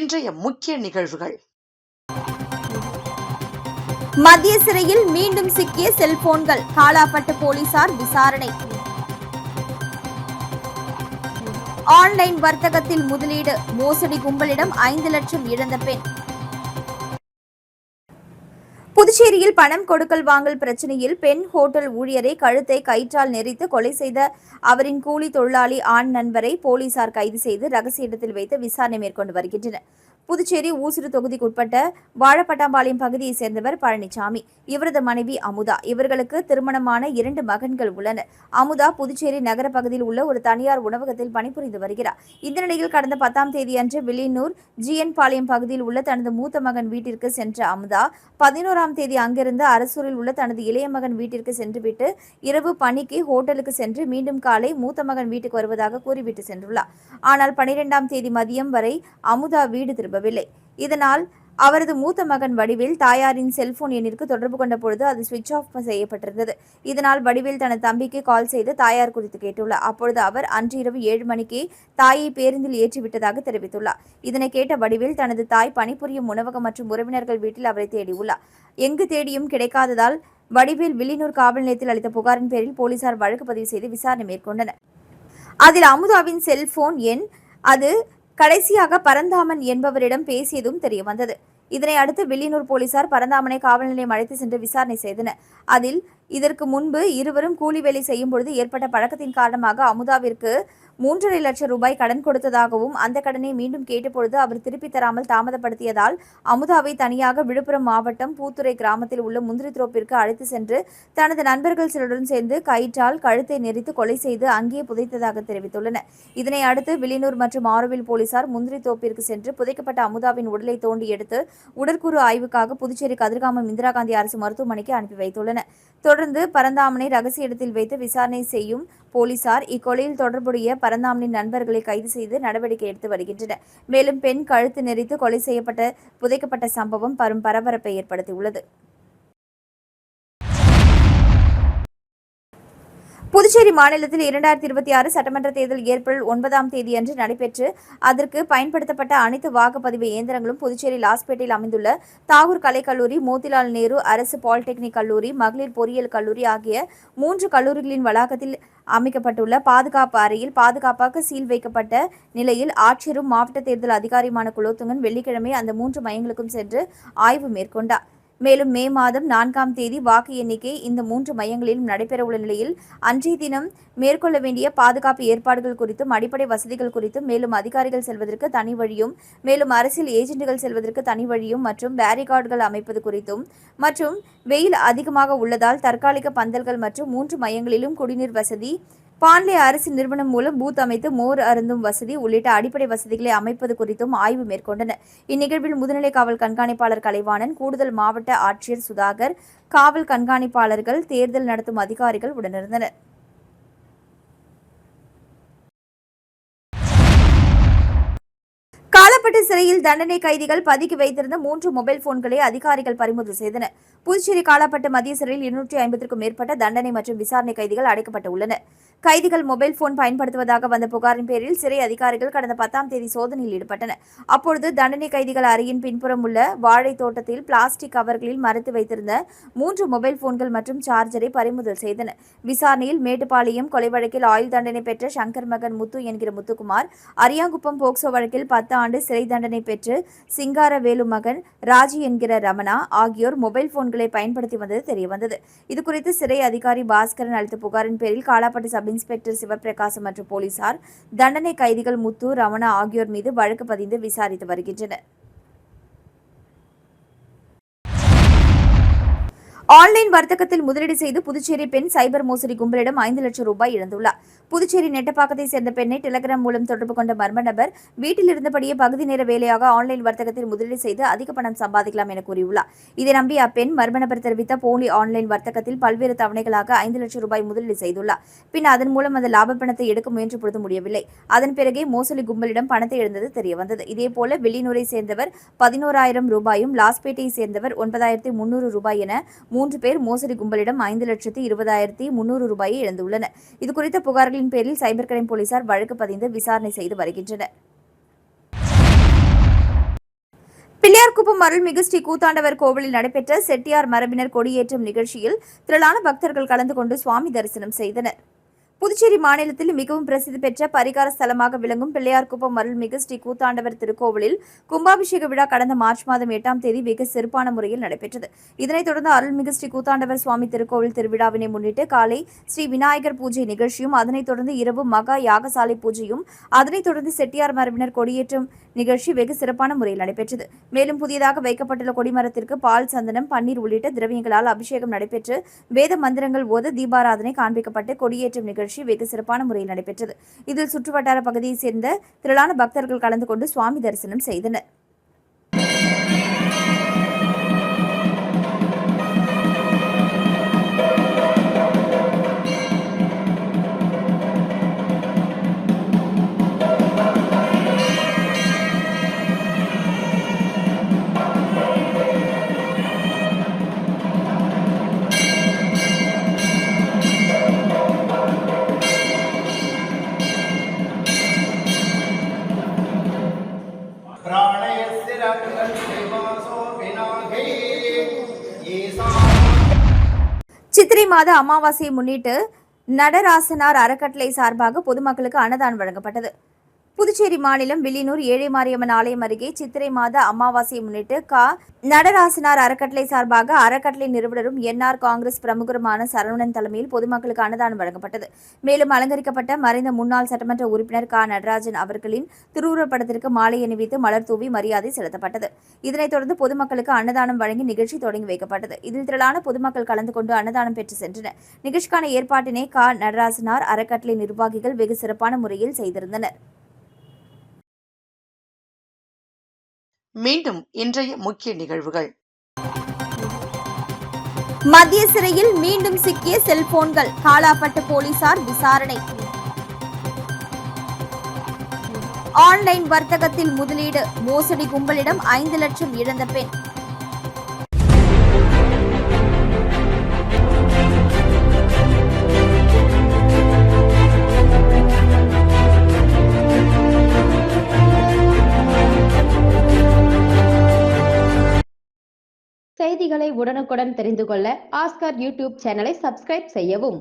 இன்றைய முக்கிய நிகழ்வுகள். மத்திய சிறையில் மீண்டும் சிக்கிய செல்போன்கள், காலாப்பட்டு போலீசார் விசாரணை. ஆன்லைன் வர்த்தகத்தில் முதலீடு, மோசடி கும்பலிடம் 5 லட்சம் இழந்த பெண். புதுச்சேரியில் பணம் கொடுக்கல் வாங்கல் பிரச்சனையில் பெண் ஹோட்டல் ஊழியரை கழுத்தை கயிற்றால் நெரித்து கொலை செய்த அவரின் கூலி தொழிலாளி ஆண் நண்பரை போலீசார் கைது செய்து ரகசிய இடத்தில் வைத்து விசாரணை மேற்கொண்டு வருகின்றனர். புதுச்சேரி ஊசுடு தொகுதிக்குட்பட்ட வாழப்பட்டாம்பாளையம் பகுதியைச் சேர்ந்தவர் பழனிசாமி, இவரது மனைவி அமுதா. இவர்களுக்கு திருமணமான 2 மகன்கள் உள்ளனர். அமுதா புதுச்சேரி நகர பகுதியில் உள்ள ஒரு தனியார் உணவகத்தில் பணிபுரிந்து வருகிறார். இந்த நிலையில் கடந்த 10ஆம் தேதியன்று வில்லியனூர் ஜிஎன் பாளையம் பகுதியில் உள்ள தனது மூத்த மகன் வீட்டிற்கு சென்ற அமுதா 11ஆம் தேதி அங்கிருந்து அரசூரில் உள்ள தனது இளைய மகன் வீட்டிற்கு சென்றுவிட்டு இரவு பணிக்கு ஹோட்டலுக்கு சென்று மீண்டும் காலை மூத்த மகன் வீட்டுக்கு வருவதாக கூறிவிட்டு சென்றுள்ளார். ஆனால் 12ஆம் தேதி மதியம் வரை அமுதா வீடு திரும்பவில்லை. இதனால் அவரது மூத்த மகன் வடிவேல் தாயாரின் செல்போன் எண்ணிற்கு தொடர்பு கொண்ட பொழுது அது சுவிட்ச் ஆஃப் செய்யப்பட்டிருந்தது. இதனால் வடிவேல் தனது தம்பிக்கு கால் செய்து தாயார் குறித்து கேட்டுள்ளார். அப்பொழுது அவர் அன்று இரவு 7 மணிக்கு தாயை பேருந்தில் ஏற்றிவிட்டதாக தெரிவித்துள்ளார். இதனை கேட்ட வடிவேல் தனது தாய் பணிபுரியும் உணவகம் மற்றும் உறவினர்கள் வீட்டில் அவரை தேடியுள்ளார். எங்கு தேடியும் கிடைக்காததால் வடிவேல் வில்லியனூர் காவல் நிலையத்தில் அளித்த புகாரின் பேரில் போலீசார் வழக்கு பதிவு செய்து விசாரணை மேற்கொண்டனர். அதில் அமுதாவின் செல்போன் எண் அது கடைசியாக பரந்தாமன் என்பவரிடம் பேசியதும் தெரியவந்தது. இதனை அடுத்து வில்லியனூர் போலீசார் பரந்தாமனை காவல் நிலையம் அழைத்து சென்று விசாரணை செய்தனர். அதில் இதற்கு முன்பு இருவரும் கூலி வேலை செய்யும் பொழுது ஏற்பட்ட பழக்கத்தின் காரணமாக அமுதாவிற்கு 3.5 லட்சம் ரூபாய் கடன் கொடுத்ததாகவும் அந்த கடனை மீண்டும் கேட்டபொழுது அவர் திருப்பி தராமல் தாமதப்படுத்தியதால் அமுதாவை தனியாக விழுப்புரம் மாவட்டம் பூத்துறை கிராமத்தில் உள்ள முந்திரி தோப்பிற்கு அழைத்து சென்று தனது நண்பர்கள் சிலருடன் சேர்ந்து கயிற்றால் கழுத்தை நெரித்து கொலை செய்து அங்கே புதைத்ததாக தெரிவித்துள்ளனர். இதனை அடுத்து வில்லியனூர் மற்றும் ஆரோவில் போலீசார் முந்திரி தோப்பிற்கு சென்று புதைக்கப்பட்ட அமுதாவின் உடலை தோண்டி எடுத்து உடற்கூறு ஆய்வுக்காக புதுச்சேரி கதிர்காமம் இந்திரா காந்தி அரசு மருத்துவமனைக்கு அனுப்பி வைத்துள்ளனர். தொடர்ந்து பரந்தாமனை ரகசிய இடத்தில் வைத்து விசாரணை செய்யும் போலீசார் இக்கொலையில் தொடர்புடைய பரந்தாமனின் நண்பர்களை கைது செய்து நடவடிக்கை எடுத்து வருகின்றனர். மேலும் பெண் கழுத்து நெரித்து கொலை செய்யப்பட்ட புதைக்கப்பட்ட சம்பவம் பெரும் பரபரப்பை ஏற்படுத்தியுள்ளது. புதுச்சேரி மாநிலத்தில் 2026 சட்டமன்ற தேர்தல் ஏப்ரல் 9ஆம் தேதியன்று நடைபெற்று அதற்கு பயன்படுத்தப்பட்ட அனைத்து வாக்குப்பதிவு இயந்திரங்களும் புதுச்சேரி லாஸ்பேட்டையில் அமைந்துள்ள தாகூர் கலைக்கல்லூரி, மோதிலால் நேரு அரசு பாலிடெக்னிக் கல்லூரி, மகளிர் பொறியியல் கல்லூரி ஆகிய 3 கல்லூரிகளின் வளாகத்தில் அமைக்கப்பட்டுள்ள பாதுகாப்பு அறையில் பாதுகாப்பாக சீல் வைக்கப்பட்ட நிலையில் ஆட்சியரும் மாவட்ட தேர்தல் அதிகாரியுமான குலோத்துங்கன் வெள்ளிக்கிழமை அந்த 3 மையங்களுக்கும் சென்று ஆய்வு மேற்கொண்டார். மேலும் மே மாதம் 4ஆம் தேதி வாக்கு எண்ணிக்கை இந்த 3 மையங்களிலும் நடைபெறவுள்ள நிலையில் அன்றைய தினம் மேற்கொள்ள வேண்டிய பாதுகாப்பு ஏற்பாடுகள் குறித்தும் அடிப்படை வசதிகள் குறித்தும் மேலும் அதிகாரிகள் செல்வதற்கு தனி வழியும் மேலும் அரசியல் ஏஜென்ட்டுகள் செல்வதற்கு தனி வழியும் மற்றும் பேரிகார்டுகள் அமைப்பது குறித்தும் மற்றும் வெயில் அதிகமாக உள்ளதால் தற்காலிக பந்தல்கள் மற்றும் 3 மையங்களிலும் குடிநீர் வசதி, பாண்லே அரசு நிறுவனம் மூலம் பூத் அமைத்து மோர் அருந்தும் வசதி உள்ளிட்ட அடிப்படை வசதிகளை அமைப்பது குறித்தும் ஆய்வு மேற்கொண்டனர். இந்நிகழ்வில் முதுநிலை காவல் கண்காணிப்பாளர் கலைவாணன், கூடுதல் மாவட்ட ஆட்சியர் சுதாகர், காவல் கண்காணிப்பாளர்கள், தேர்தல் நடத்தும் அதிகாரிகள் உடனிருந்தனர். காலாப்பட்டு சிறையில் தண்டனை கைதிகள் பதுக்கி வைத்திருந்த 3 மொபைல் போன்களை அதிகாரிகள் பறிமுதல் செய்தனர். புதுச்சேரி காலாப்பட்டு மத்திய சிறையில் 250க்கும் மேற்பட்ட தண்டனை மற்றும் விசாரணை கைதிகள் அடைக்கப்பட்டு உள்ளனர். கைதிகள் மொபைல் போன் பயன்படுத்துவதாக வந்த புகாரின் பேரில் சிறை அதிகாரிகள் கடந்த 10ஆம் தேதி சோதனையில் ஈடுபட்டனர். அப்பொழுது தண்டனை கைதிகள் அறையின் பின்புறம் உள்ள வாழை தோட்டத்தில் பிளாஸ்டிக் கவர்களில் மறைத்து வைத்திருந்த 3 மொபைல் போன்கள் மற்றும் சார்ஜரை பறிமுதல் செய்தனர். விசாரணையில் மேட்டுப்பாளையம் கொலை வழக்கில் ஆயுள் தண்டனை பெற்ற சங்கர் மகன் முத்து என்கிற முத்துக்குமார், அரியாங்குப்பம் போக்சோ வழக்கில் 10 ஆண்டு சிறை தண்டனை பெற்று சிங்காரவேலு மகன் ராஜி என்கிற ரமணா ஆகியோர் மொபைல் போன்களை பயன்படுத்தி வந்தது தெரியவந்தது. இதுகுறித்து சிறை அதிகாரி பாஸ்கரன் அளித்த புகாரின் பேரில் காலாப்பட்டு சப் இன்ஸ்பெக்டர் சிவபிரகாசம் மற்றும் போலீசார் தண்டனை கைதிகள் முத்து, ரமணா ஆகியோர் மீது வழக்கு பதிந்து விசாரித்து வருகின்றனர். ஆன்லைன் வர்த்தகத்தில் முதலீடு செய்து புதுச்சேரி பெண் சைபர் மோசடி கும்பலிடம் 5 லட்சம் ரூபாய் இழந்துள்ளார். புதுச்சேரி நெட்டப்பாக்கத்தை சேர்ந்த பெண்ணை டெலிகிராம் மூலம் தொடர்பு கொண்ட மர்ம நபர் வீட்டில் இருந்தபடியே பகுதி நேர வேலையாக ஆன்லைன் வர்த்தகத்தில் முதலீடு செய்து அதிக பணம் சம்பாதிக்கலாம் என கூறியுள்ளார். இதை நம்பி அப்பெண் மர்ம நபர் தெரிவித்த போலி ஆன்லைன் வர்த்தகத்தில் பல்வேறு தவணைகளாக 5 லட்சம் ரூபாய் முதலீடு செய்துள்ளார். பின் அதன் மூலம் அந்த லாப பணத்தை எடுக்க முயன்ற பொழுது முடியவில்லை. அதன் பிறகே மோசடி கும்பலிடம் பணத்தை இழந்தது தெரியவந்தது. இதேபோல வில்லியனூரை சேர்ந்தவர் 11,000 ரூபாயும், லாஸ்பேட்டையை சேர்ந்தவர் 9,300 ரூபாய் என 3 பேர் மோசடி கும்பலிடம் 5,20,300 ரூபாயை இழந்துள்ளனர். இதுகுறித்த புகார்களின் பேரில் சைபர் கிரைம் போலீசார் வழக்கு பதிந்து விசாரணை செய்து வருகின்றனர். பிள்ளையார்குப்பம் அருள்மிகு ஸ்ரீ கூத்தாண்டவர் கோவிலில் நடைபெற்ற செட்டியார் மரபினர் கொடியேற்றும் நிகழ்ச்சியில் திரளான பக்தர்கள் கலந்து கொண்டு சுவாமி தரிசனம் செய்தனர். புதுச்சேரி மாநிலத்தில் மிகவும் பிரசித்தி பெற்ற பரிகார ஸ்தலமாக விளங்கும் பிள்ளையார்குப்பம் அருள்மிகு ஸ்ரீ கூத்தாண்டவர் திருக்கோவிலில் கும்பாபிஷேக விழா கடந்த மார்ச் மாதம் 8ஆம் தேதி வெகு சிறப்பான முறையில் நடைபெற்றது. இதனைத் தொடர்ந்து அருள்மிகு ஸ்ரீ கூத்தாண்டவர் சுவாமி திருக்கோவில் திருவிழாவினை முன்னிட்டு காலை ஸ்ரீ விநாயகர் பூஜை நிகழ்ச்சியும், அதனைத் தொடர்ந்து இரவு மகா யாகசாலை பூஜையும், அதனைத் தொடர்ந்து செட்டியார் மரபினர் கொடியேற்றும் நிகழ்ச்சி வெகு சிறப்பான முறையில் நடைபெற்றது. மேலும் புதியதாக வைக்கப்பட்டுள்ள கொடிமரத்திற்கு பால், சந்தனம், பன்னீர் உள்ளிட்ட திரவியங்களால் அபிஷேகம் நடைபெற்று வேத மந்திரங்கள் ஓத தீபாராதனை காண்பிக்கப்பட்டு கொடியேற்றும் நிகழ்ச்சி வெகு சிறப்பான முறையில் நடைபெற்றது. இதில் சுற்றுவட்டார பகுதியைச் சேர்ந்த திரளான பக்தர்கள் கலந்து கொண்டு சுவாமி தரிசனம் செய்தனர். சித்திரை மாத அமாவாசையை முன்னிட்டு நடராசனார் அறக்கட்டளை சார்பாக பொதுமக்களுக்கு அன்னதானம் வழங்கப்பட்டது. புதுச்சேரி மாநிலம் வில்லியனூர் ஏழை மாரியம்மன் ஆலயம் அருகே சித்திரை மாத அமாவாசையை முன்னிட்டு நடராசனார் அறக்கட்டளை சார்பாக அறக்கட்டளை நிறுவனரும் என்ஆர் காங்கிரஸ் பிரமுகருமான சரவணன் தலைமையில் பொதுமக்களுக்கு அன்னதானம் வழங்கப்பட்டது. மேலும் அலங்கரிக்கப்பட்ட மறைந்த முன்னாள் சட்டமன்ற உறுப்பினர் நடராஜன் அவர்களின் திருவுருவப்படத்திற்கு மாலை அணிவித்து மலர் தூவி மரியாதை செலுத்தப்பட்டது. இதனைத் தொடர்ந்து பொதுமக்களுக்கு அன்னதானம் வழங்கி நிகழ்ச்சி தொடங்கி வைக்கப்பட்டது. இதில் திரளான பொதுமக்கள் கலந்து கொண்டு அன்னதானம் பெற்று சென்றனர். நிகழ்ச்சிக்கான ஏற்பாட்டினை நடராசனார் அறக்கட்டளை நிர்வாகிகள் வெகு சிறப்பான முறையில் செய்திருந்தனர். மீண்டும் இன்றைய முக்கிய நிகழ்வுகள். மத்திய சிறையில் மீண்டும் சிக்கிய செல்போன்கள், காலாப்பட்டு போலீசார் விசாரணை. ஆன்லைன் வர்த்தகத்தில் முதலீடு, மோசடி கும்பலிடம் 5 லட்சம் இழந்த பெண். செய்திகளை உடனுக்குடன் தெரிந்து கொள்ள ஆஸ்கர் யூடியூப் சேனலை சப்ஸ்கிரைப் செய்யவும்.